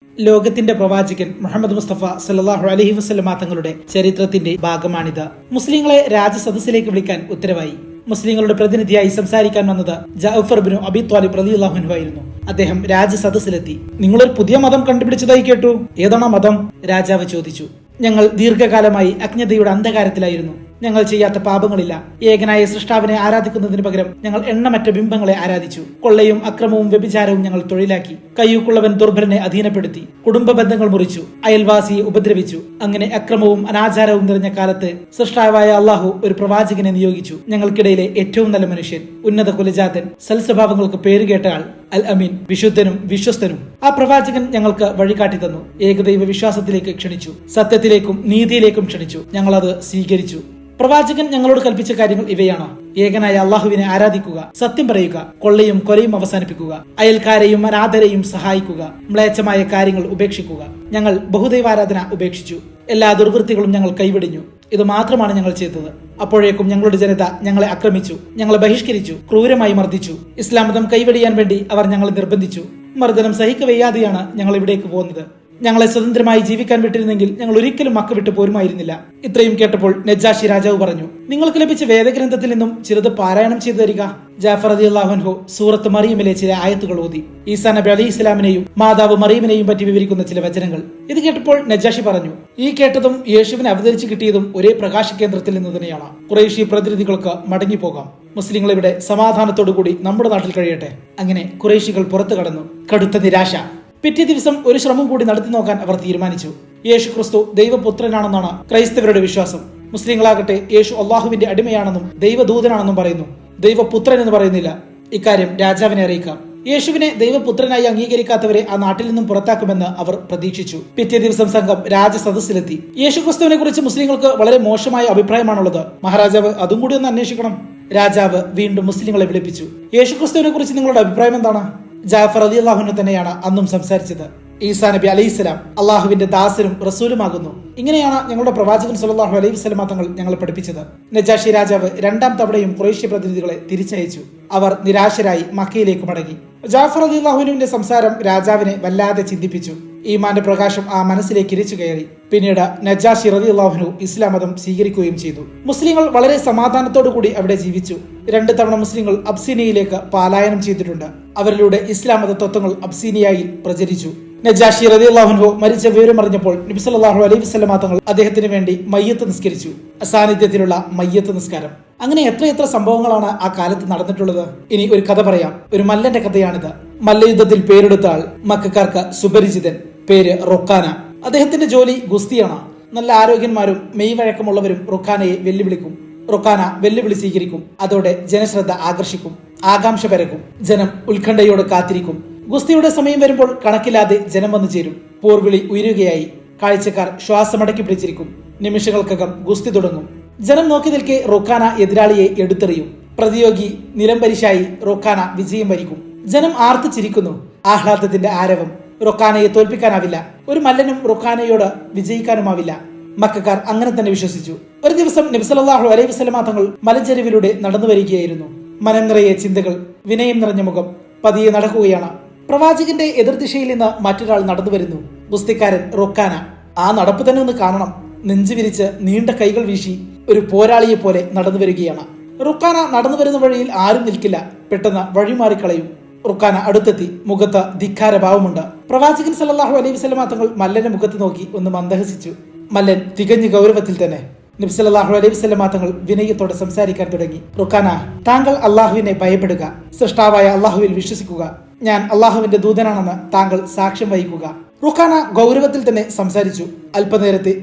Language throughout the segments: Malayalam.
ലോകത്തിന്റെ പ്രവാചകൻ മുഹമ്മദ് മുസ്തഫ സല്ലല്ലാഹു അലൈഹി വസല്ലമ തങ്ങളുടെ ചരിത്രത്തിന്റെ ഭാഗമാണിത്. മുസ്ലിങ്ങളെ രാജസദസ്സിലേക്ക് വിളിക്കാൻ ഉത്തരവായി. മുസ്ലിങ്ങളുടെ പ്രതിനിധിയായി സംസാരിക്കാൻ വന്നത് ജഅഫർ ബിൻ അബി ത്വാലിബ് റളിയല്ലാഹു അൻഹു ആയിരുന്നു. അദ്ദേഹം രാജസദസ്സിലെത്തി. നിങ്ങളൊരു പുതിയ മതം കണ്ടുപിടിച്ചതായി കേട്ടു. ഏതാണ് മതം? രാജാവ് ചോദിച്ചു. ഞങ്ങൾ ദീർഘകാലമായി അജ്ഞതയുടെ അന്ധകാരത്തിലായിരുന്നു. ഞങ്ങൾ ചെയ്യാത്ത പാപങ്ങളില്ല. ഏകനായ സൃഷ്ടാവിനെ ആരാധിക്കുന്നതിന് പകരം ഞങ്ങൾ എണ്ണമറ്റ ബിംബങ്ങളെ ആരാധിച്ചു. കൊള്ളയും അക്രമവും വ്യഭിചാരവും ഞങ്ങൾ തൊഴിലാക്കി. കയ്യൂക്കുള്ളവൻ ദുർബലനെ അധീനപ്പെടുത്തി. കുടുംബ ബന്ധങ്ങൾ മുറിച്ചു. അയൽവാസിയെ ഉപദ്രവിച്ചു. അങ്ങനെ അക്രമവും അനാചാരവും നിറഞ്ഞ കാലത്ത് സൃഷ്ടാവായ അള്ളാഹു ഒരു പ്രവാചകനെ നിയോഗിച്ചു. ഞങ്ങൾക്കിടയിലെ ഏറ്റവും നല്ല മനുഷ്യൻ, ഉന്നത കുലജാതൻ, സൽസ്വഭാവങ്ങൾക്ക് പേരുകേട്ട ആൾ, അൽ അമീൻ, വിശുദ്ധനും വിശ്വസ്തനും. ആ പ്രവാചകൻ ഞങ്ങൾക്ക് വഴികാട്ടി തന്നു. ഏകദൈവ വിശ്വാസത്തിലേക്ക് ക്ഷണിച്ചു. സത്യത്തിലേക്കും നീതിയിലേക്കും ക്ഷണിച്ചു. ഞങ്ങൾ അത് സ്വീകരിച്ചു. പ്രവാചകൻ ഞങ്ങളോട് കൽപ്പിച്ച കാര്യങ്ങൾ ഇവയാണ്: ഏകനായ അള്ളാഹുവിനെ ആരാധിക്കുക, സത്യം പറയുക, കൊള്ളയും കൊലയും അവസാനിപ്പിക്കുക, അയൽക്കാരെയും അനാഥരെയും സഹായിക്കുക, മ്ലേച്ഛമായ കാര്യങ്ങൾ ഉപേക്ഷിക്കുക. ഞങ്ങൾ ബഹുദൈവാരാധന ഉപേക്ഷിച്ചു. എല്ലാ ദുർവൃത്തികളും ഞങ്ങൾ കൈവിടിഞ്ഞു. ഇത് മാത്രമാണ് ഞങ്ങൾ ചെയ്തത്. അപ്പോഴേക്കും ഞങ്ങളുടെ ജനത ഞങ്ങളെ ആക്രമിച്ചു, ഞങ്ങളെ ബഹിഷ്കരിച്ചു, ക്രൂരമായി മർദ്ദിച്ചു. ഇസ്ലാം മതം കൈവെടിയാൻ വേണ്ടി അവർ ഞങ്ങളെ നിർബന്ധിച്ചു. മർദ്ദനം സഹിക്കവയ്യാതെയാണ് ഞങ്ങൾ ഇവിടേക്ക് പോകുന്നത്. ഞങ്ങളെ സ്വതന്ത്രമായി ജീവിക്കാൻ വിട്ടിരുന്നെങ്കിൽ ഞങ്ങൾ ഒരിക്കലും മക്ക വിട്ടു പോരുമായിരുന്നില്ല. ഇത്രയും കേട്ടപ്പോൾ നജ്ജാഷി രാജാവ് പറഞ്ഞു, നിങ്ങൾക്ക് ലഭിച്ച വേദഗ്രന്ഥത്തിൽ നിന്നും ചിലത് പാരായണം ചെയ്തു തരിക. ജാഫർ റളിയല്ലാഹു അൻഹു സൂറത്ത് മറിയമിലെ ചില ആയത്തുകൾ ഓതി. ഈസാ നബി അലൈഹി ഇസ്ലാമിനെയും മാതാവ് മറിയമിനെയും പറ്റി വിവരിക്കുന്ന ചില വചനങ്ങൾ. ഇത് കേട്ടപ്പോൾ നജ്ജാഷി പറഞ്ഞു, ഈ കേട്ടതും യേശുവിനെ അവതരിച്ചു കിട്ടിയതും ഒരേ പ്രകാശ കേന്ദ്രത്തിൽ നിന്ന് തന്നെയാണ്. ഖുറൈശി പ്രതിനിധികൾക്ക് മടങ്ങിപ്പോകാം. മുസ്ലിങ്ങൾ ഇവിടെ സമാധാനത്തോടുകൂടി നമ്മുടെ നാട്ടിൽ കഴിയട്ടെ. അങ്ങനെ ഖുറൈശികൾ പുറത്തു കടന്നു. കടുത്ത നിരാശ. പിറ്റേ ദിവസം ഒരു ശ്രമം കൂടി നടത്തി നോക്കാൻ അവർ തീരുമാനിച്ചു. യേശു ക്രിസ്തു ദൈവപുത്രനാണെന്നാണ് ക്രൈസ്തവരുടെ വിശ്വാസം. മുസ്ലിങ്ങളാകട്ടെ യേശു അള്ളാഹുവിന്റെ അടിമയാണെന്നും ദൈവദൂതനാണെന്നും പറയുന്നു. ദൈവപുത്രൻ എന്ന് പറയുന്നില്ല. ഇക്കാര്യം രാജാവിനെ അറിയിക്കാം. യേശുവിനെ ദൈവപുത്രനായി അംഗീകരിക്കാത്തവരെ ആ നാട്ടിൽ നിന്നും പുറത്താക്കുമെന്ന് അവർ പ്രതീക്ഷിച്ചു. പിറ്റേ ദിവസം സംഘം രാജസദസ്സിലെത്തി. യേശു ക്രിസ്തുവിനെ കുറിച്ച് മുസ്ലിങ്ങൾക്ക് വളരെ മോശമായ അഭിപ്രായമാണുള്ളത്. മഹാരാജാവ് അതും കൂടി ഒന്ന് അന്വേഷിക്കണം. രാജാവ് വീണ്ടും മുസ്ലിങ്ങളെ വിളിപ്പിച്ചു. യേശു ക്രിസ്തുവിനെ കുറിച്ച് നിങ്ങളുടെ അഭിപ്രായം എന്താണ്? ജാഫർ റളിയല്ലാഹു അൻഹു തന്നെയാണ് അന്നും സംസാരിച്ചത്. ഈസാ നബി അലൈഹിസ്സലാം അള്ളാഹുവിന്റെ ദാസരും റസൂലുമാകുന്നു. ഇങ്ങനെയാണ് ഞങ്ങളുടെ പ്രവാചകൻ സല്ലല്ലാഹു അലൈഹി വസല്ലമ തങ്ങൾ ഞങ്ങളെ പഠിപ്പിച്ചത്. നജാഷി രാജാവ് രണ്ടാം തവണയും ഖുറൈശി പ്രതിനിധികളെ തിരിച്ചയച്ചു. അവർ നിരാശരായി മക്കയിലേക്ക് മടങ്ങി. ജാഫർ റളിയല്ലാഹു അൻഹുവിന്റെ സംസാരം രാജാവിനെ വല്ലാതെ ചിന്തിപ്പിച്ചു. ഈമാന്റെ പ്രകാശം ആ മനസ്സിലേക്ക് ഇരച്ചു കയറി. പിന്നീട് നജാഷി റളിയല്ലാഹു അൻഹു ഇസ്ലാം മതം സ്വീകരിക്കുകയും ചെയ്തു. മുസ്ലിങ്ങൾ വളരെ സമാധാനത്തോടു കൂടി അവിടെ ജീവിച്ചു. 2 തവണ മുസ്ലിങ്ങൾ അബ്സീനിയയിലേക്ക് പലായനം ചെയ്തിട്ടുണ്ട്. അവരിലൂടെ ഇസ്ലാം മത തത്വങ്ങൾ അബ്സീനിയയിൽ പ്രചരിച്ചു. നജാഷി റളിയല്ലാഹു അൻഹു മരിച്ച വിവരം അറിഞ്ഞപ്പോൾ നബി സല്ലല്ലാഹു അലൈഹി വസല്ലമ തങ്ങൾ അദ്ദേഹത്തിന് വേണ്ടി മയ്യത്ത് നിസ്കരിച്ചു. അസാന്നിധ്യത്തിലുള്ള മയ്യത്ത് നിസ്കാരം. അങ്ങനെ എത്രയെത്ര സംഭവങ്ങളാണ് ആ കാലത്ത് നടന്നിട്ടുള്ളത്. ഇനി ഒരു കഥ പറയാം. ഒരു മല്ലന്റെ കഥയാണിത്. മല്ലയുദ്ധത്തിൽ പേരെടുത്ത ആൾ, മക്കക്കാർക്ക് സുപരിചിതൻ. പേര് റൊക്കാന. അദ്ദേഹത്തിന്റെ ജോലി ഗുസ്തിയാണ്. നല്ല ആരോഗ്യന്മാരും മെയ് വഴക്കമുള്ളവരും റൊക്കാനയെ വെല്ലുവിളിക്കും. റൊക്കാന വെല്ലുവിളി സ്വീകരിക്കും. അതോടെ ജനശ്രദ്ധ ആകർഷിക്കും. ആകാംക്ഷ പരക്കും. ജനം ഉത്കണ്ഠയോടെ കാത്തിരിക്കും. ഗുസ്തിയുടെ സമയം വരുമ്പോൾ കണക്കില്ലാതെ ജനം വന്നു ചേരും. പോർവിളി ഉയരുകയായി. കാഴ്ചക്കാർ ശ്വാസമടക്കി പിടിച്ചിരിക്കും. നിമിഷങ്ങൾക്കകം ഗുസ്തി തുടങ്ങും. ജനം നോക്കി നിൽക്കെ റൊക്കാന എതിരാളിയെ എടുത്തെറിയും. പ്രതിയോഗി നിലംപരിശായി റൊക്കാന വിജയം വരിക്കും. ജനം ആർത്തു ചിരിക്കുന്നു. ആഹ്ലാദത്തിന്റെ ആരവം. റൊക്കാനയെ തോൽപ്പിക്കാനാവില്ല. ഒരു മല്ലനും റൊക്കാനയോട് വിജയിക്കാനുമാവില്ല. മക്കക്കാർ അങ്ങനെ തന്നെ വിശ്വസിച്ചു. ഒരു ദിവസം നബി സല്ലല്ലാഹു അലൈഹി വസല്ലമ തങ്ങൾ മലഞ്ചെരുവിലൂടെ നടന്നു വരികയായിരുന്നു. മനം നിറയെ ചിന്തകൾ, വിനയം നിറഞ്ഞ മുഖം. പതിയെ നടക്കുകയാണ്. പ്രവാചകന്റെ എതിർദിശയിൽ നിന്ന് മറ്റൊരാൾ നടന്നു വരുന്നു. ഗുസ്തിക്കാരൻ റൊക്കാന. ആ നടപ്പ് തന്നെ ഒന്ന് കാണണം. നെഞ്ചു വിരിച്ച് നീണ്ട കൈകൾ വീശി ഒരു പോരാളിയെ പോലെ നടന്നു വരികയാണ്. റുക്കാന നടന്നു വരുന്ന വഴിയിൽ ആരും നിൽക്കില്ല. പെട്ടെന്ന് വഴിമാറിക്കളയും. റുക്കാന അടുത്തെത്തി. മുഖത്ത് ധിക്കാര ഭാവമുണ്ട്. പ്രവാചകൻ സല്ലല്ലാഹു അലൈഹി വസല്ലമ തങ്ങൾ മല്ലന്റെ മുഖത്ത് നോക്കി ഒന്ന് മന്ദഹസിച്ചു. മല്ലൻ തികഞ്ഞ ഗൗരവത്തിൽ തന്നെ. നബി സല്ലല്ലാഹു അലൈഹി വസല്ലമ തങ്ങൾ വിനയത്തോടെ സംസാരിക്കാൻ തുടങ്ങി. റുക്കാന, താങ്കൾ അള്ളാഹുവിനെ ഭയപ്പെടുക. സൃഷ്ടാവായ അള്ളാഹുവിൽ വിശ്വസിക്കുക. ഞാൻ അള്ളാഹുവിന്റെ ദൂതനാണെന്ന് താങ്കൾ സാക്ഷ്യം വഹിക്കുക. റുക്കാന ഗൗരവത്തിൽ തന്നെ സംസാരിച്ചു. അല്പനേരത്തെ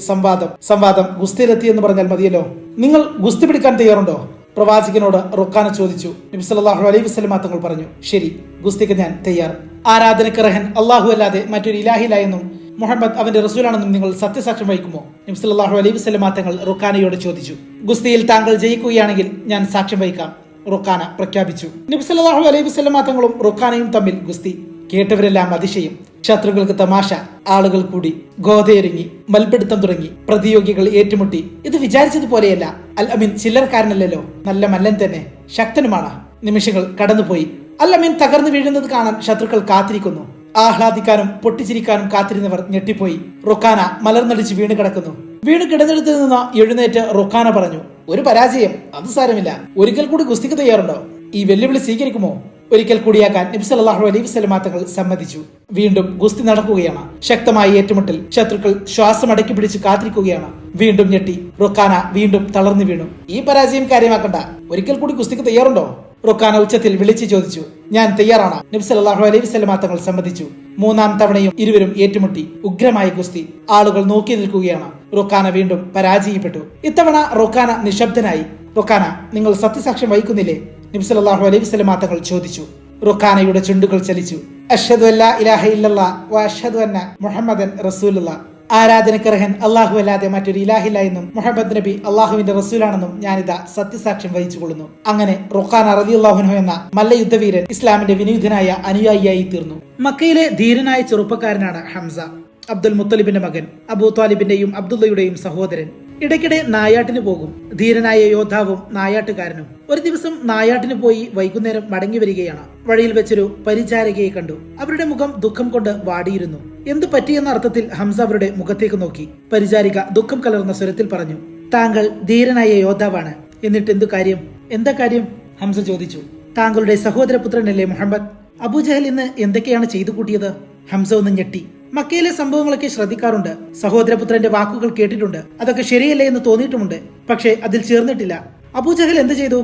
സംവാദം ഗുസ്തിയിലെത്തി എന്ന് പറഞ്ഞാൽ മതിയല്ലോ. നിങ്ങൾ ഗുസ്തി പിടിക്കാൻ തയ്യാറുണ്ടോ? പ്രവാചകനോട് റുക്കാന ചോദിച്ചു. നബി സല്ലല്ലാഹു അലൈഹി വസല്ലമ തങ്ങൾ പറഞ്ഞു, ശരി, ഗുസ്തിക്ക് ഞാൻ തയ്യാർ. ആരാധനക്ക് റഹൻ അള്ളാഹു അല്ലാതെ മറ്റൊരു ഇലാഹില്ല എന്നും മുഹമ്മദ് അവന്റെ റസൂലാണെന്നും നിങ്ങൾ സത്യസാക്ഷ്യം വഹിക്കുമോ? നബി സല്ലല്ലാഹു അലൈഹി വസല്ലമ തങ്ങൾ റുക്കാനയോട് ചോദിച്ചു. ഗുസ്തിയിൽ താങ്കൾ ജയിക്കുകയാണെങ്കിൽ ഞാൻ സാക്ഷ്യം വഹിക്കാം, റുക്കാന പ്രഖ്യാപിച്ചു. നബി സല്ലല്ലാഹു അലൈഹി വസല്ലമ തങ്ങളും റുക്കാനയും തമ്മിൽ ഗുസ്തി. കേട്ടവരെല്ലാം അതിശയം. ശത്രുക്കൾക്ക് തമാശ. ആളുകൾ കൂടി. ഗോതയൊരുങ്ങി. മൽപിടുത്തം തുടങ്ങി. പ്രതിയോഗികൾ ഏറ്റുമുട്ടി. ഇത് വിചാരിച്ചതുപോലെയല്ല. അൽ അമീൻ ചില്ലറക്കാരനല്ലല്ലോ. നല്ല മല്ലൻ തന്നെ. ശക്തനുമാണ്. നിമിഷങ്ങൾ കടന്നുപോയി. അൽ അമീൻ തകർന്നു വീഴുന്നത് കാണാൻ ശത്രുക്കൾ കാത്തിരിക്കുന്നു. ആഹ്ലാദിക്കാനും പൊട്ടിച്ചിരിക്കാനും കാത്തിരുന്നവർ ഞെട്ടിപ്പോയി. റുക്കാന മലർന്നടിച്ച് വീണ് കിടക്കുന്നു. വീണ് കിടന്നിടത്ത് നിന്ന് എഴുന്നേറ്റ് റുക്കാന പറഞ്ഞു, ഒരു പരാജയം, അത് സാരമില്ല. ഒരിക്കൽ കൂടി ഗുസ്തിക്ക് തയ്യാറുണ്ടോ? ഈ വെല്ലുവിളി സ്വീകരിക്കുമോ? ഒരിക്കൽ കൂടിയാക്കാൻ നബി സല്ലല്ലാഹു അലൈഹി വസല്ലം തങ്ങൾ സമ്മതിച്ചു. വീണ്ടും ഗുസ്തി നടക്കുകയാണ്. ശക്തമായ ഏറ്റുമുട്ടൽ. ശത്രുക്കൾ ശ്വാസം അടക്കി പിടിച്ച് കാത്തിരിക്കുകയാണ്. വീണ്ടും ഞെട്ടി. റുക്കാന വീണ്ടും തളർന്നു വീണു. ഈ പരാജയം കാര്യമാക്കണ്ട, ഒരിക്കൽ കൂടി ഗുസ്തിക്ക് തയ്യാറുണ്ടോ? റുക്കാന ഉച്ചത്തിൽ വിളിച്ചു ചോദിച്ചു. ഞാൻ തയ്യാറാണ്. നബി സല്ലല്ലാഹു അലൈഹി വസല്ലം തങ്ങൾ സമ്മതിച്ചു. മൂന്നാം തവണയും ഇരുവരും ഏറ്റുമുട്ടി. ഉഗ്രമായ ഗുസ്തി. ആളുകൾ നോക്കി നിൽക്കുകയാണ്. റുക്കാന വീണ്ടും പരാജയപ്പെട്ടു. ഇത്തവണ റുക്കാന നിശബ്ദനായി. റുക്കാന, നിങ്ങൾ സത്യസാക്ഷ്യം വഹിക്കുന്നില്ലേ? നബി സല്ലല്ലാഹു അലൈഹി വസല്ലം തങ്ങൾ ചോദിച്ചു. റുക്കാനയുടെ ചുണ്ടുകൾ ചലിച്ചു. അഷ്ഹദു അല്ലാ ഇലാഹ ഇല്ലല്ലാഹ് വ അഷ്ഹദു അന്ന മുഹമ്മദൻ റസൂലുള്ളാഹ്. ആരാധനക്കർഹൻ അല്ലാഹു അല്ലാതെ മറ്റൊരു ഇലാഹില്ല എന്നും മുഹമ്മദ് നബി അള്ളാഹുവിന്റെ റസൂലാണെന്നും ഞാനിതാ സത്യസാക്ഷ്യം വഹിച്ചു കൊള്ളുന്നു. അങ്ങനെ റുക്കാന റളിയല്ലാഹു അൻഹു എന്ന മല്ലയുദ്ധവീരൻ ഇസ്ലാമിന്റെ വിനീതനായ അനുയായിയായി തീർന്നു. മക്കയിലെ ധീരനായ ചെറുപ്പക്കാരനാണ് ഹംസ, അബ്ദുൽ മുത്തലിബിന്റെ മകൻ, അബൂ ത്വാലിബിന്റെയും അബ്ദുള്ളയുടെയും സഹോദരൻ. ഇടയ്ക്കിടെ നായാട്ടിന് പോകും. ധീരനായ യോദ്ധാവും നായാട്ടുകാരനും. ഒരു ദിവസം നായാട്ടിന് പോയി വൈകുന്നേരം മടങ്ങി വരികയാണ്. വഴിയിൽ വെച്ചൊരു പരിചാരകയെ കണ്ടു. അവരുടെ മുഖം ദുഃഖം കൊണ്ട് വാടിയിരുന്നു. എന്ത് പറ്റിയെന്ന അർത്ഥത്തിൽ ഹംസ അവരുടെ മുഖത്തേക്ക് നോക്കി. പരിചാരിക ദുഃഖം കലർന്ന സ്വരത്തിൽ പറഞ്ഞു, താങ്കൾ ധീരനായ യോദ്ധാവാണ്, എന്നിട്ട് എന്തു കാര്യം? എന്താ കാര്യം? ഹംസ ചോദിച്ചു. താങ്കളുടെ സഹോദരപുത്രനല്ലേ മുഹമ്മദ്? അബൂജഹൽ ഇന്ന് എന്തൊക്കെയാണ് ചെയ്തു കൂട്ടിയത്? ഹംസ ഒന്ന് ഞെട്ടി. മക്കയിലെ സംഭവങ്ങളൊക്കെ ശ്രദ്ധിക്കാറുണ്ട്. സഹോദരപുത്രന്റെ വാക്കുകൾ കേട്ടിട്ടുണ്ട്. അതൊക്കെ ശരിയല്ലേ എന്ന് തോന്നിയിട്ടുമുണ്ട്. പക്ഷേ അതിൽ ചേർന്നിട്ടില്ല. അബൂജഹൽ എന്ത് ചെയ്തു?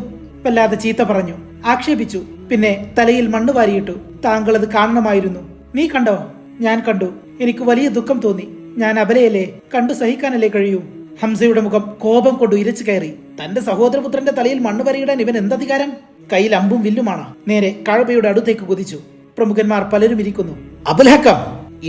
വല്ലാതെ ചീത്ത പറഞ്ഞു, ആക്ഷേപിച്ചു. പിന്നെ തലയിൽ മണ്ണ് വാരിയിട്ടു. താങ്കൾ അത് കാണണമായിരുന്നു. നീ കണ്ടോ? ഞാൻ കണ്ടു. എനിക്ക് വലിയ ദുഃഖം തോന്നി. ഞാൻ അബലയല്ലേ, കണ്ടു സഹിക്കാനല്ലേ കഴിയൂ. ഹംസയുടെ മുഖം കോപം കൊണ്ട് ഇരച്ചു കയറി. തന്റെ സഹോദരപുത്രന്റെ തലയിൽ മണ്ണ് വരിയിടാൻ ഇവൻ എന്തധികാരം? കയ്യിൽ അമ്പും വില്ലുമാണ്. നേരെ കഅബയുടെ അടുത്തേക്ക് കുതിച്ചു. പ്രമുഖന്മാർ പലരും ഇരിക്കുന്നു. അബുൽഹക്കം!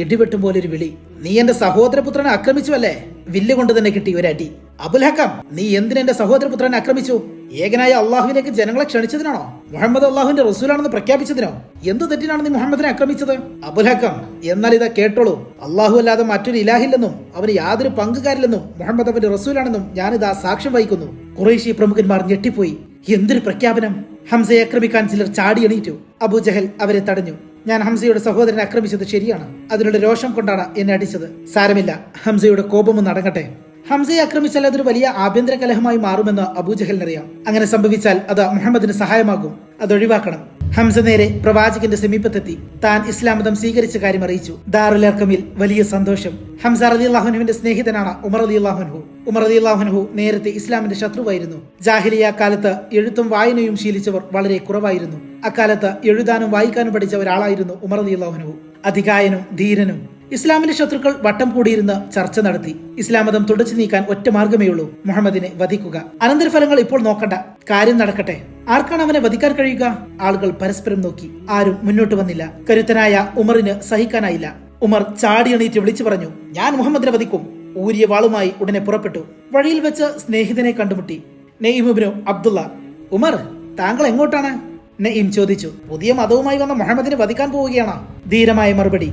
ഇടിവെട്ടും പോലൊരു വിളി. നീ എന്റെ സഹോദരപുത്രനെ ആക്രമിച്ചുവല്ലേ? വില്ല് കൊണ്ട് തന്നെ കിട്ടി ഒരടി. അബുൽഹക്കം, നീ എന്തിനെന്റെ സഹോദരപുത്രനെ ആക്രമിച്ചു? ഏകനായ അള്ളാഹുവിലേക്ക് ജനങ്ങളെ ക്ഷണിച്ചതിനാണോ? മുഹമ്മദ് അള്ളാഹുവിന്റെ റസൂലാണെന്ന് പ്രഖ്യാപിച്ചതിനോ? എന്ത് തെറ്റിനാണ് നീ മുഹമ്മദിനെ ആക്രമിച്ചത്? അബുൽഹക്കം, എന്നാൽ ഇതാ കേട്ടോളൂ. അള്ളാഹു അല്ലാതെ മറ്റൊരു ഇലാഹില്ലെന്നും അവന് യാതൊരു പങ്കുകാരില്ലെന്നും മുഹമ്മദ് അവന്റെ റസൂലാണെന്നും ഞാനിതാ സാക്ഷ്യം വഹിക്കുന്നു. ഖുറൈശി പ്രമുഖന്മാർ ഞെട്ടിപ്പോയി. എന്തൊരു പ്രഖ്യാപനം! ഹംസയെ ആക്രമിക്കാൻ ചിലർ ചാടി എണീറ്റു. അബൂജഹൽ അവരെ തടഞ്ഞു. ഞാൻ ഹംസയുടെ സഹോദരനെ ആക്രമിച്ചത് ശരിയാണ്. അതിനുള്ള രോഷം കൊണ്ടാണ് എന്നെ അടിച്ചത്. സാരമില്ല, ഹംസയുടെ കോപമൊന്ന് അടങ്ങട്ടെ. ഹംസയെ ആക്രമിച്ചാൽ അതൊരു വലിയ ആഭ്യന്തര കലഹമായി മാറുമെന്ന് അബൂജഹലിനറിയാം. അങ്ങനെ സംഭവിച്ചാൽ അത് മുഹമ്മദിന് സഹായമാകും. അതൊഴിവാക്കണം. ഹംസ നേരെ പ്രവാചകന്റെ സമീപത്തെത്തി. താൻ ഇസ്ലാം മതം സ്വീകരിച്ച കാര്യം അറിയിച്ചു. ദാറുൽ അർഖമിൽ വലിയ സന്തോഷം. ഹംസ റളിയല്ലാഹു അൻഹുവിന്റെ സ്നേഹിതനാണ് ഉമർ റളിയല്ലാഹു അൻഹു. ഉമർ റളിയല്ലാഹു അൻഹു നേരത്തെ ഇസ്ലാമിന്റെ ശത്രുവായിരുന്നു. ജാഹിലിയ കാലത്ത് എഴുത്തും വായനയും ശീലിച്ചവർ വളരെ കുറവായിരുന്നു. അക്കാലത്ത് എഴുതാനും വായിക്കാനും പഠിച്ച ഒരാളായിരുന്നു ഉമർ റളിയല്ലാഹു അൻഹു. അധികായനും ധീരനും. ഇസ്ലാമിന്റെ ശത്രുക്കൾ വട്ടം കൂടിയിരുന്ന് ചർച്ച നടത്തി. ഇസ്ലാം മതം തുടച്ചു നീക്കാൻ ഒറ്റ മാർഗമേയുള്ളൂ, മുഹമ്മദിനെ വധിക്കുക. അനന്തരഫലങ്ങൾ ഇപ്പോൾ നോക്കണ്ട, കാര്യം നടക്കട്ടെ. ആർക്കാണ് അവനെ വധിക്കാൻ കഴിയുക? ആളുകൾ പരസ്പരം നോക്കി. ആരും മുന്നോട്ട് വന്നില്ല. കരുത്തനായ ഉമറിന് സഹിക്കാനായില്ല. ഉമർ ചാടി എണീറ്റ് വിളിച്ചു പറഞ്ഞു, ഞാൻ മുഹമ്മദിനെ വധിക്കും. ഊരിയ വാളുമായി ഉടനെ പുറപ്പെട്ടു. വഴിയിൽ വെച്ച് സ്നേഹിതനെ കണ്ടുമുട്ടി. നഈം ഇബ്നു അബ്ദുള്ള. ഉമർ, താങ്കൾ എങ്ങോട്ടാണ്? നഈം ചോദിച്ചു. പുതിയ മതവുമായി വന്ന മുഹമ്മദിനെ വധിക്കാൻ പോവുകയാണ്. ധീരമായ മറുപടി.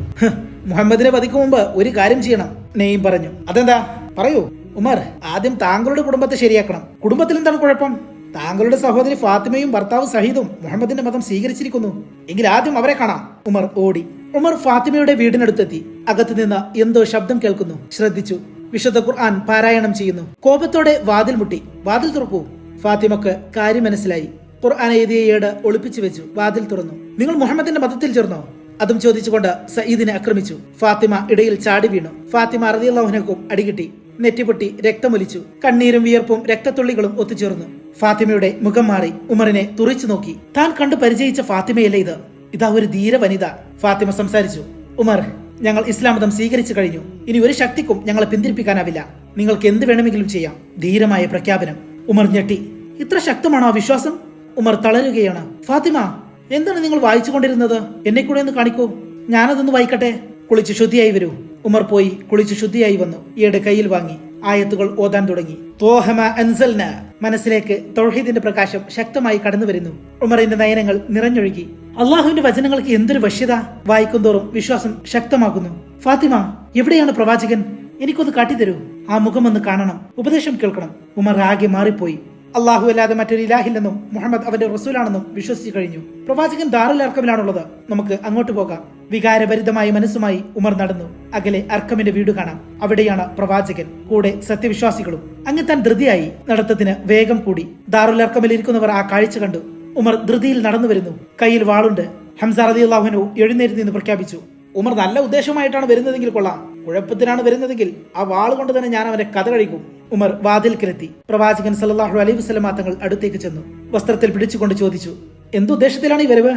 മുഹമ്മദിനെ വധിക്കും മുമ്പ് ഒരു കാര്യം ചെയ്യണം, നഈം പറഞ്ഞു. അതെന്താ? പറയൂ. ഉമർ, ആദ്യം താങ്കളുടെ കുടുംബത്തെ ശരിയാക്കണം. കുടുംബത്തിൽ എന്താണ് കുഴപ്പം? താങ്കളുടെ സഹോദരി ഫാത്തിമയും ഭർത്താവ് സഹീദും മുഹമ്മദിന്റെ മതം സ്വീകരിച്ചിരിക്കുന്നു. എങ്കിൽ ആദ്യം അവരെ കാണാം. ഉമർ ഓടി. ഉമർ ഫാത്തിമയുടെ വീടിനടുത്തെത്തി. അകത്തു നിന്ന് എന്തോ ശബ്ദം കേൾക്കുന്നു. ശ്രദ്ധിച്ചു. വിശുദ്ധ ഖുർആൻ പാരായണം ചെയ്യുന്നു. കോപത്തോടെ വാതിൽ മുട്ടി. വാതിൽ തുറക്കൂ. ഫാത്തിമക്ക് കാര്യം മനസ്സിലായി. ഖുർആൻ എഴുതിയ ഏട് ഒളിപ്പിച്ചു വെച്ചു. വാതിൽ തുറന്നു. നിങ്ങൾ മുഹമ്മദിന്റെ മതത്തിൽ ചേർന്നോ? അതും ചോദിച്ചുകൊണ്ട് സയ്യിദിനെ ആക്രമിച്ചു. ഫാത്തിമ ഇടയിൽ ചാടി വീണു. ഫാത്തിമ റളിയല്ലാഹു അൻഹയ്ക്കും അടികിട്ടി. നെറ്റിപൊട്ടി രക്തമൊലിച്ചു. കണ്ണീരും വിയർപ്പും രക്തത്തുള്ളികളും ഒത്തുചേർന്നു. ഫാത്തിമയുടെ മുഖം മാറി. ഉമറിനെ തുറിച്ചു നോക്കി. താൻ കണ്ടു പരിചയിച്ച ഫാത്തിമയല്ലേ ഇത്? ഇതാ ഒരു ധീര വനിത. ഫാത്തിമ സംസാരിച്ചു. ഉമർ, ഞങ്ങൾ ഇസ്ലാം മതം സ്വീകരിച്ചു കഴിഞ്ഞു. ഇനി ഒരു ശക്തിക്കും ഞങ്ങളെ പിന്തിരിപ്പിക്കാനാവില്ല. നിങ്ങൾക്ക് എന്ത് വേണമെങ്കിലും ചെയ്യാം. ധീരമായ പ്രഖ്യാപനം. ഉമർ ഞെട്ടി. ഇത്ര ശക്തമാണോ ആ വിശ്വാസം? ഉമർ തളരുകയാണ്. ഫാത്തിമ, എന്താണ് നിങ്ങൾ വായിച്ചുകൊണ്ടിരുന്നത്? എന്നെ കൂടെ ഒന്ന് കാണിക്കൂ. ഞാനതൊന്ന് വായിക്കട്ടെ. കുളിച്ച് ശുദ്ധിയായി വരൂ. ഉമർ പോയി കുളിച്ച് ശുദ്ധിയായി വന്നു. ഏട് കയ്യിൽ വാങ്ങി ആയത്തുകൾ ഓതാൻ തുടങ്ങി. ത്വഹമ അൻസൽന. മനസ്സിലേക്ക് തൗഹീദിന്റെ പ്രകാശം ശക്തമായി കടന്നു വരുന്നു. ഉമറിന്റെ നയനങ്ങൾ നിറഞ്ഞൊഴുകി. അള്ളാഹുവിന്റെ വചനങ്ങൾക്ക് എന്തൊരു വശ്യത! വായിക്കുന്തോറും വിശ്വാസം ശക്തമാകുന്നു. ഫാത്തിമ, എവിടെയാണ് പ്രവാചകൻ? എനിക്കൊന്ന് കാട്ടിത്തരൂ. ആ മുഖമൊന്ന് കാണണം. ഉപദേശം കേൾക്കണം. ഉമർ ആകെ മാറിപ്പോയി. അള്ളാഹു അല്ലാതെ മറ്റൊരു ഇലാഹില്ലെന്നും മുഹമ്മദ് അവന്റെ റസൂലാണെന്നും വിശ്വസിച്ചു കഴിഞ്ഞു. പ്രവാചകൻ ദാറുൽ അർക്കമിലാണുള്ളത്, നമുക്ക് അങ്ങോട്ട് പോകാം. വികാരഭരിതമായ മനസ്സുമായി ഉമർ നടന്നു. അകലെ അർക്കമിന്റെ വീട് കാണാം. അവിടെയാണ് പ്രവാചകൻ, കൂടെ സത്യവിശ്വാസികളും. അങ്ങ് താൻ ധൃതിയായി. നടത്തത്തിന് വേഗം കൂടി. ദാറുൽ അർക്കമിൽ ഇരിക്കുന്നവർ ആ കാഴ്ച കണ്ടു. ഉമർ ധൃതിയിൽ നടന്നു വരുന്നു. കയ്യിൽ വാളുണ്ട്. ഹംസ റളിയല്ലാഹു അൻഹു എഴുന്നേറ്റ് നിന്ന് പ്രഖ്യാപിച്ചു, ഉമർ നല്ല ഉദ്ദേശമായിട്ടാണ് വരുന്നതെങ്കിൽ കൊള്ളാം. കുഴപ്പത്തിനാണ് വരുന്നതെങ്കിൽ ആ വാൾ കൊണ്ട് തന്നെ ഞാൻ അവന്റെ കഥ കഴിക്കും. ഉമർ വാതിൽക്കലെത്തി. പ്രവാചകൻ സല്ലല്ലാഹു അലൈഹി വസല്ലം തങ്ങൾ അടുത്തേക്ക് ചെന്നു. വസ്ത്രത്തിൽ പിടിച്ചുകൊണ്ട് ചോദിച്ചു, എന്തുദ്ദേശത്തിലാണ് ഈ വരവ്?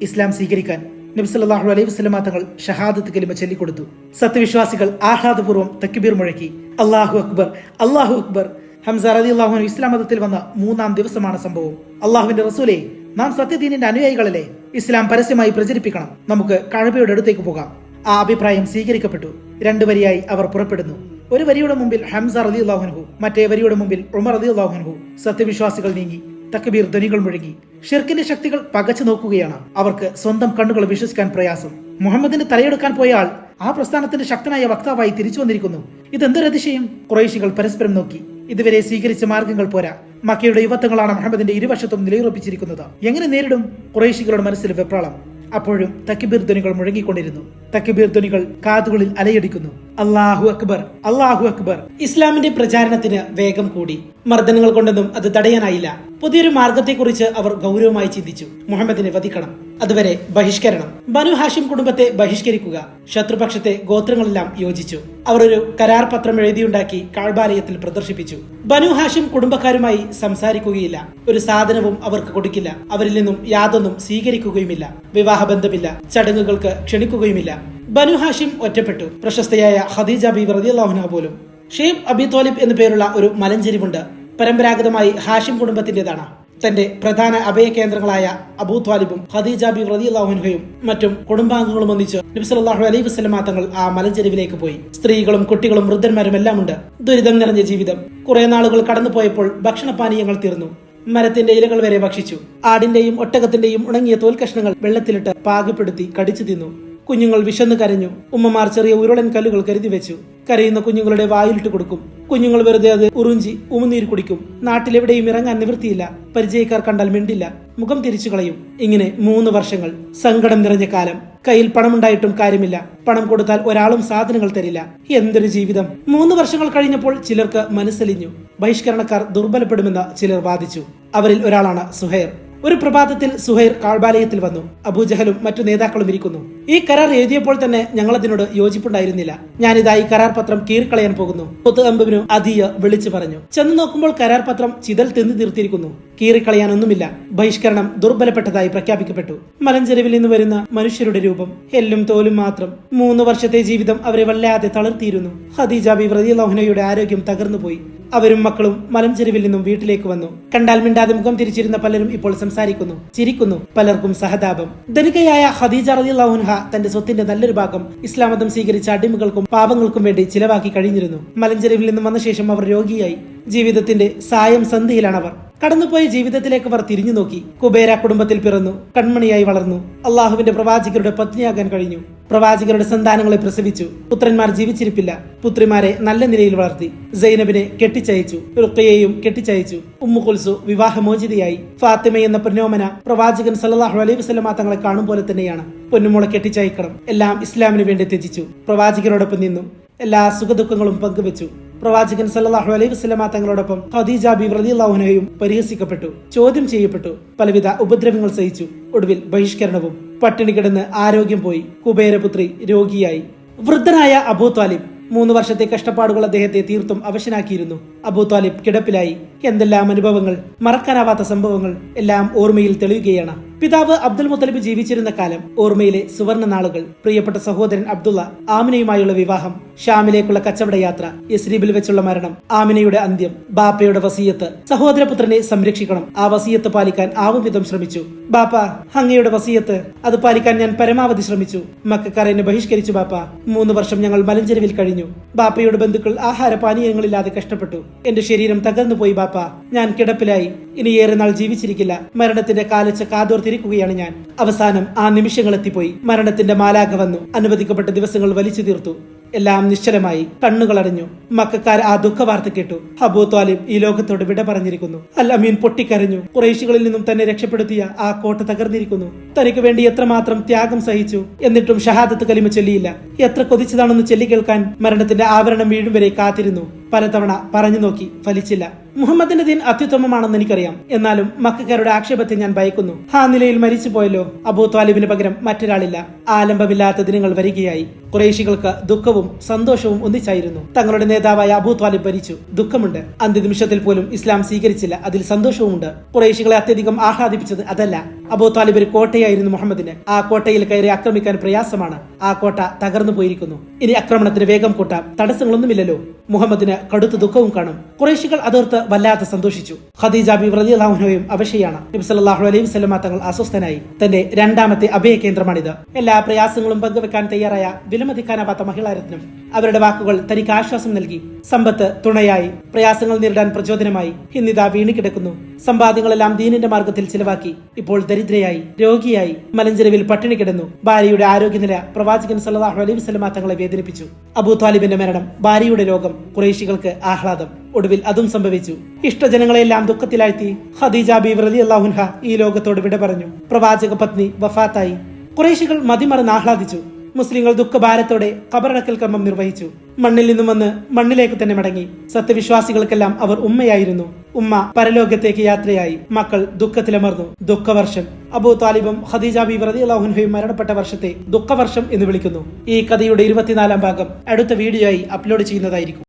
ഇസ്ലാം സ്വീകരിക്കാൻ. നബി സല്ലല്ലാഹു അലൈഹി വസല്ലം തങ്ങൾ ഷഹാദത്ത് കലിമ ചൊല്ലിക്കൊടുത്തു. സത്യവിശ്വാസികൾ ആഹ്ലാദപൂർവ്വം തക്ബീർ മുഴക്കി. അല്ലാഹു അക്ബർ, അല്ലാഹു അക്ബർ. ഹംസ റളിയല്ലാഹു അൻഹു ഇസ്ലാം മതത്തിൽ വന്ന 3-ാം ദിവസമാണ് സംഭവം. അള്ളാഹുവിന്റെ റസൂലേ, നാം സത്യദീനിന്റെ അനുയായികളല്ലേ? ഇസ്ലാം പരസ്യമായി പ്രചരിപ്പിക്കണം. നമുക്ക് കഅബയുടെ അടുത്തേക്ക് പോകാം. ആ അഭിപ്രായം സ്വീകരിക്കപ്പെട്ടു. 2 വരിയായി അവർ പുറപ്പെടുന്നു. ഒരു വരിയുടെ മുമ്പിൽ ഹംസ റളിയല്ലാഹു അൻഹു, മറ്റേ വരിയുടെ മുമ്പിൽ ഉമർ റളിയല്ലാഹു അൻഹു. സത്യവിശ്വാസികൾ നീങ്ങി. തക്ബീർ ധ്വനികൾ മുഴങ്ങി. ഷിർക്കിന്റെ ശക്തികൾ പകച്ചു നോക്കുകയാണ്. അവർക്ക് സ്വന്തം കണ്ണുകൾ വിശ്വസിക്കാൻ പ്രയാസം. മുഹമ്മദിന് തലയെടുക്കാൻ പോയ ആൾ ആ പ്രസ്ഥാനത്തിന്റെ ശക്തനായ വക്താവായി തിരിച്ചു വന്നിരിക്കുന്നു. ഇതെന്തൊരു അതിശയം! ഖുറൈശികൾ പരസ്പരം നോക്കി. ഇതുവരെ സ്വീകരിച്ച മാർഗങ്ങൾ പോരാ. മക്കയുടെ യുവത്വങ്ങളാണ് മുഹമ്മദിന്റെ ഇരുവശത്തും നിലയുറപ്പിച്ചിരിക്കുന്നത്. എങ്ങനെ നേരിടും? ഖുറൈശികളുടെ മനസ്സിൽ വെപ്രാളം. അപ്പോഴും തക്ബീർ ധ്വനികൾ മുഴങ്ങിക്കൊണ്ടിരുന്നു. തക്ബീർ ധ്വനികൾ കാതുകളിൽ അലയടിക്കുന്നു. അല്ലാഹു അക്ബർ, അല്ലാഹു അക്ബർ. ഇസ്ലാമിന്റെ പ്രചാരണത്തിന് വേഗം കൂടി. മർദ്ദനങ്ങൾ കൊണ്ടൊന്നും അത് തടയാനായില്ല. പുതിയൊരു മാർഗത്തെക്കുറിച്ച് അവർ ഗൗരവമായി ചിന്തിച്ചു. മുഹമ്മദിനെ വധിക്കണം. അതുവരെ ബഹിഷ്കരണം. ബനു ഹാഷിം കുടുംബത്തെ ബഹിഷ്കരിക്കുക. ശത്രുപക്ഷത്തെ ഗോത്രങ്ങളെല്ലാം യോജിച്ചു. അവർ ഒരു കരാർ പത്രം എഴുതിയുണ്ടാക്കി കഅബാലയത്തിൽ പ്രദർശിപ്പിച്ചു. ബനു ഹാഷിം കുടുംബക്കാരുമായി സംസാരിക്കുകയില്ല. ഒരു സാധനവും അവർക്ക് കൊടുക്കില്ല. അവരിൽ നിന്നും യാതൊന്നും സ്വീകരിക്കുകയുമില്ല. വിവാഹബന്ധമില്ല. ചടങ്ങുകൾക്ക് ക്ഷണിക്കുകയുമില്ല. ബനു ഹാഷിം ഒറ്റപ്പെട്ടു. പ്രശസ്തയായ ഖദീജ ബീവി റളിയല്ലാഹു അൻഹ പോലും. ഷെയ്ബ് അബി ത്വാലിബ് എന്നു പേരുള്ള ഒരു മലഞ്ചെരിവുണ്ട്. പരമ്പരാഗതമായി ഹാഷിം കുടുംബത്തിന്റേതാണ്. തന്റെ പ്രധാന അഭയ കേന്ദ്രങ്ങളായ അബൂ ത്വാലിബും ഖദീജ ബീവി റളിയല്ലാഹു അൻഹയും മറ്റും കുടുംബാംഗങ്ങളും ഒന്നിച്ച് നബി സല്ലല്ലാഹു അലൈഹി വസല്ലം തങ്ങൾ ആ മലഞ്ചെരിവിലേക്ക് പോയി. സ്ത്രീകളും കുട്ടികളും വൃദ്ധന്മാരും എല്ലാം ഉണ്ട്. ദുരിതം നിറഞ്ഞ ജീവിതം. കുറെ നാളുകൾ കടന്നുപോയപ്പോൾ ഭക്ഷണപാനീയങ്ങൾ തീർന്നു. മരത്തിന്റെ ഇലകൾ വരെ ഭക്ഷിച്ചു. ആടിന്റെയും ഒട്ടകത്തിന്റെയും ഉണങ്ങിയ തോൽക്കഷ്ണങ്ങൾ വെള്ളത്തിലിട്ട് പാകപ്പെടുത്തി കടിച്ചു തിന്നു. കുഞ്ഞുങ്ങൾ വിശന്നു കരഞ്ഞു. ഉമ്മമാർ ചെറിയ ഉരുളൻ കല്ലുകൾ കരുതി വെച്ചു. കരയുന്ന കുഞ്ഞുങ്ങളുടെ വായിലിട്ട് കൊടുക്കും. കുഞ്ഞുങ്ങൾ വെറുതെ അത് ഉറിഞ്ചി ഉമിനീര് കുടിക്കും. നാട്ടിലെവിടെയും ഇറങ്ങാൻ നിവൃത്തിയില്ല. പരിചയക്കാർ കണ്ടാൽ മിണ്ടില്ല, മുഖം തിരിച്ചു കളയും. ഇങ്ങനെ 3 വർഷങ്ങൾ. സങ്കടം നിറഞ്ഞ കാലം. കയ്യിൽ പണമുണ്ടായിട്ടും കാര്യമില്ല. പണം കൊടുത്താൽ ഒരാളും സാധനങ്ങൾ തരില്ല. എന്തൊരു ജീവിതം! 3 വർഷങ്ങൾ കഴിഞ്ഞപ്പോൾ ചിലർക്ക് മനസ്സലിഞ്ഞു. ബഹിഷ്കരണക്കാർ ദുർബലപ്പെടുമെന്ന് ചിലർ വാദിച്ചു. അവരിൽ ഒരാളാണ് സുഹൈർ. ഒരു പ്രഭാതത്തിൽ സുഹൈർ കഅബാലയത്തിൽ വന്നു. അബൂജഹലും മറ്റു നേതാക്കളും ഇരിക്കുന്നു. ഈ കരാർ എഴുതിയപ്പോൾ തന്നെ ഞങ്ങളതിനോട് യോജിപ്പുണ്ടായിരുന്നില്ല. ഞാനിതാ ഈ കരാർ പത്രം കീറിക്കളയാൻ പോകുന്നു. അംബിനു അദിയ വിളിച്ചു പറഞ്ഞു. ചെന്ന് നോക്കുമ്പോൾ കരാർ പത്രം ചിതൽ തിന്നു തീർത്തിരിക്കുന്നു. കീറിക്കളയാനൊന്നുമില്ല. ബഹിഷ്കരണം ദുർബലപ്പെട്ടതായി പ്രഖ്യാപിക്കപ്പെട്ടു. മലഞ്ചെരുവിൽ നിന്ന് വരുന്ന മനുഷ്യരുടെ രൂപം, എല്ലും തോലും മാത്രം. 3 വർഷത്തെ ജീവിതം അവരെ വല്ലാതെ തളർത്തിയിരുന്നു. ഖദീജ ബീവി റളിയല്ലാഹു അൻഹയുടെ ആരോഗ്യം തകർന്നുപോയി. അവരും മക്കളും മലഞ്ചെരുവിൽ നിന്നും വീട്ടിലേക്ക് വന്നു. കണ്ടാൽ മിണ്ടാതെ മുഖം തിരിച്ചിരുന്ന പലരും ഇപ്പോൾ സംസാരിക്കുന്നു, ചിരിക്കുന്നു. പലർക്കും സഹതാപം. ധനികയായ ഖദീജ റളിയല്ലാഹു അൻഹ തന്റെ സ്വത്തിന്റെ നല്ലൊരു ഭാഗം ഇസ്ലാം മതം സ്വീകരിച്ച അടിമകൾക്കും പാവങ്ങൾക്കും വേണ്ടി ചിലവാക്കി കഴിഞ്ഞിരുന്നു. മലഞ്ചെരുവിൽ നിന്നും വന്ന ശേഷം അവർ രോഗിയായി. ജീവിതത്തിന്റെ സായം സന്ധിയിലാണവർ. കടന്നുപോയ ജീവിതത്തിലേക്ക് അവർ തിരിഞ്ഞു നോക്കി. കുബേര കുടുംബത്തിൽ പിറന്നു. കൺമണിയായി വളർന്നു. അള്ളാഹുവിന്റെ പ്രവാചകരുടെ പത്നിയാകാൻ കഴിഞ്ഞു. പ്രവാചകരുടെ സന്താനങ്ങളെ പ്രസവിച്ചു. പുത്രന്മാർ ജീവിച്ചിരിപ്പില്ല. പുത്രിമാരെ നല്ല നിലയിൽ വളർത്തി. സൈനബിനെ കെട്ടിച്ചയച്ചു. റുഖിയയെയും കെട്ടിച്ചയച്ചു. ഉമ്മു കുൽസു വിവാഹമോചിതയായി. ഫാത്തിമ എന്ന പൊന്നോമന പ്രവാചകൻ സല്ലല്ലാഹു അലൈഹി വസല്ലം തങ്ങളെ കാണും പോലെ തന്നെയാണ്. പൊന്നുമോളെ കെട്ടിച്ചയക്കണം. എല്ലാം ഇസ്ലാമിന് വേണ്ടി ത്യജിച്ചു. പ്രവാചകരോടൊപ്പം നിന്നു. എല്ലാ സുഖദുഃഖങ്ങളും പങ്കുവെച്ചു. പ്രവാചകൻ സല്ലല്ലാഹു അലൈഹി വസല്ലം തങ്ങളോടൊപ്പം ഖദീജ ബീവി റളിയല്ലാഹു അൻഹയും പരിഹസിക്കപ്പെട്ടു, ചോദ്യം ചെയ്യപ്പെട്ടു, പലവിധ ഉപദ്രവങ്ങൾ സഹിച്ചു. ഒടുവിൽ ബഹിഷ്കരണവും. പട്ടിണി കിടന്ന് ആരോഗ്യം പോയി. കുബേരപുത്രി രോഗിയായി. വൃദ്ധനായ അബൂ ത്വാലിബ്. 3 വർഷത്തെ കഷ്ടപ്പാടുകൾ അദ്ദേഹത്തെ തീർത്തും അവശനാക്കിയിരുന്നു. അബൂ ത്വാലിബ് കിടപ്പിലായി. എന്തെല്ലാം അനുഭവങ്ങൾ! മറക്കാനാവാത്ത സംഭവങ്ങൾ എല്ലാം ഓർമ്മയിൽ തെളിയുകയാണ്. പിതാവ് അബ്ദുൽ മുത്തലിബ് ജീവിച്ചിരുന്ന കാലം, ഓർമ്മയിലെ സുവർണ നാളുകൾ. പ്രിയപ്പെട്ട സഹോദരൻ അബ്ദുള്ള, ആമിനയുമായുള്ള വിവാഹം, ഷാമിലേക്കുള്ള കച്ചവട യാത്ര, യസ്രീബിൽ വെച്ചുള്ള മരണം, ആമിനയുടെ അന്ത്യം, ബാപ്പയുടെ വസിയത്ത്. സഹോദരപുത്രനെ സംരക്ഷിക്കണം. ആ വസിയത്ത് പാലിക്കാൻ ആവും വിധം ശ്രമിച്ചു. ബാപ്പ, അങ്ങയുടെ വസിയത്ത് അത് പാലിക്കാൻ ഞാൻ പരമാവധി ശ്രമിച്ചു. മക്കക്കാർ എന്നെ ബഹിഷ്കരിച്ചു ബാപ്പ. 3 വർഷം ഞങ്ങൾ മലഞ്ചെരുവിൽ കഴിഞ്ഞു. ബാപ്പയുടെ ബന്ധുക്കൾ ആഹാര പാനീയങ്ങളില്ലാതെ കഷ്ടപ്പെട്ടു. എന്റെ ശരീരം തകർന്നു പോയി ബാപ്പ. ഞാൻ കിടപ്പിലായി. ഇനി ഏറെ നാൾ ജീവിച്ചിരിക്കില്ല. മരണത്തിന്റെ കാലച്ച കാതോർത്തിരിക്കുകയാണ് ഞാൻ. അവസാനം ആ നിമിഷങ്ങൾ എത്തിപ്പോയി. മരണത്തിന്റെ മാലാഖ വന്നു. അനുവദിക്കപ്പെട്ട ദിവസങ്ങൾ വലിച്ചു തീർത്തു. എല്ലാം നിശ്ചലമായി, കണ്ണുകളടഞ്ഞു. മക്കാർ ആ ദുഃഖവാർത്ത കേട്ടു. അബൂ ത്വാലിബ് ഈ ലോകത്തോട് വിട പറഞ്ഞിരിക്കുന്നു. അൽ അമീൻ പൊട്ടിക്കരഞ്ഞു. ഖുറൈശികളിൽ നിന്നും തന്നെ രക്ഷപ്പെടുത്തിയ ആ കോട്ട തകർന്നിരിക്കുന്നു. തനിക്ക് വേണ്ടി എത്രമാത്രം ത്യാഗം സഹിച്ചു, എന്നിട്ടും ഷഹാദത്ത് കലിമ ചൊല്ലിയില്ല. എത്ര കൊതിച്ചതാണെന്ന് ചൊല്ലി കേൾക്കാൻ മരണത്തിന്റെ ആവരണം വീഴും വരെ കാത്തിരുന്നു. പലതവണ പറഞ്ഞു നോക്കി, ഫലിച്ചില്ല. മുഹമ്മദിന്റെ ദീൻ അത്യുത്തമമാണെന്ന് എനിക്കറിയാം. എന്നാലും മക്കാരുടെ ആക്ഷേപത്തെ ഞാൻ ഭയക്കുന്നു. ആ നിലയിൽ മരിച്ചു പോയല്ലോ. അബൂ ത്വാലിബിന് പകരം മറ്റൊരാളില്ല. ആലംബമില്ലാത്ത ദിനങ്ങൾ വരികയായി. ഖുറൈശികൾക്ക് ദുഃഖവും സന്തോഷവും ഒന്നിച്ചായിരുന്നു. തങ്ങളുടെ നേതാവായ അബൂ ത്വാലിബ് ഭരിച്ചു. ദുഃഖമുണ്ട്. അന്ത്യനിമിഷത്തിൽ പോലും ഇസ്ലാം സ്വീകരിച്ചില്ല. അതിൽ സന്തോഷവുമുണ്ട്. ഖുറൈശികളെ അത്യധികം ആഹ്ലാദിപ്പിച്ചത് അതല്ല. അബൂ ത്വാലിബ് ഒരു കോട്ടയായിരുന്നു മുഹമ്മദിന്. ആ കോട്ടയിൽ കയറി ആക്രമിക്കാൻ പ്രയാസമാണ്. ആ കോട്ട തകർന്നു പോയിരിക്കുന്നു. ഇനി ആക്രമണത്തിന് വേഗം കൂട്ടാം. തടസ്സങ്ങളൊന്നുമില്ലല്ലോ. മുഹമ്മദിന് കടുത്ത ദുഃഖവും കാണും. ഖുറൈശികൾ അതിർത്ത് വല്ലാതെ സന്തോഷിച്ചു. ഖദീജ ബി റളിയല്ലാഹു അൻഹയും അവശയാണ്. നബി സല്ലല്ലാഹു അലൈഹി വസല്ലം തങ്ങൾ അസ്വസ്ഥനായി. തന്റെ രണ്ടാമത്തെ അഭയ കേന്ദ്രമാണിത്. എല്ലാ പ്രയാസങ്ങളും പങ്കുവെക്കാൻ തയ്യാറായ വിലമതിക്കാനാവാത്ത മഹിളാരത്നം. അവരുടെ വാക്കുകൾ തനിക്ക് ആശ്വാസം നൽകി. സമ്പത്ത് തുണയായി, പ്രയാസങ്ങൾ നേരിടാൻ പ്രചോദനമായി. ഇന്നിതാ വീണ് കിടക്കുന്നു. സമ്പാദ്യങ്ങളെല്ലാം ദീനിന്റെ മാർഗത്തിൽ ചിലവാക്കി. ഇപ്പോൾ ദരിദ്രയായി, രോഗിയായി, മലഞ്ചെരുവിൽ പട്ടിണി കിടന്നു. ഭാര്യയുടെ ആരോഗ്യനില പ്രവാചകൻ സല്ലല്ലാഹു അലൈഹി വസല്ലം തങ്ങളെ വേദനിപ്പിച്ചു. അബൂ ത്വാലിബിന്റെ മരണം, ഭാര്യയുടെ രോഗം, ഖുറൈശികൾക്ക് ആഹ്ലാദം. ഒടുവിൽ അതും സംഭവിച്ചു. ഇഷ്ടജനങ്ങളെല്ലാം ദുഃഖത്തിലാഴ്ത്തി ഖദീജ ബീവി റളിയല്ലാഹു അൻഹ ഈ ലോകത്തോട് വിട പറഞ്ഞു. പ്രവാചക പത്നി വഫാത്തായി. ഖുറൈശികൾ മതിമറന്ന് ആഹ്ലാദിച്ചു. മുസ്ലിങ്ങൾ ദുഃഖഭാരത്തോടെ ഖബറടക്കൽ കർമ്മം നിർവഹിച്ചു. മണ്ണിൽ നിന്നും വന്ന് മണ്ണിലേക്ക് തന്നെ മടങ്ങി. സത്യവിശ്വാസികൾക്കെല്ലാം അവർ ഉമ്മയായിരുന്നു. ഉമ്മ പരലോകത്തേക്ക് യാത്രയായി. മക്കൾ ദുഃഖത്തിലമർന്നു. ദുഃഖവർഷം. അബൂ ത്വാലിബും ഖദീജ ബീവി റളിയല്ലാഹു അൻഹയും മരണപ്പെട്ട വർഷത്തെ ദുഃഖവർഷം എന്ന് വിളിക്കുന്നു. ഈ കഥയുടെ 24-ാം ഭാഗം അടുത്ത വീഡിയോ ആയി അപ്ലോഡ് ചെയ്യുന്നതായിരിക്കും.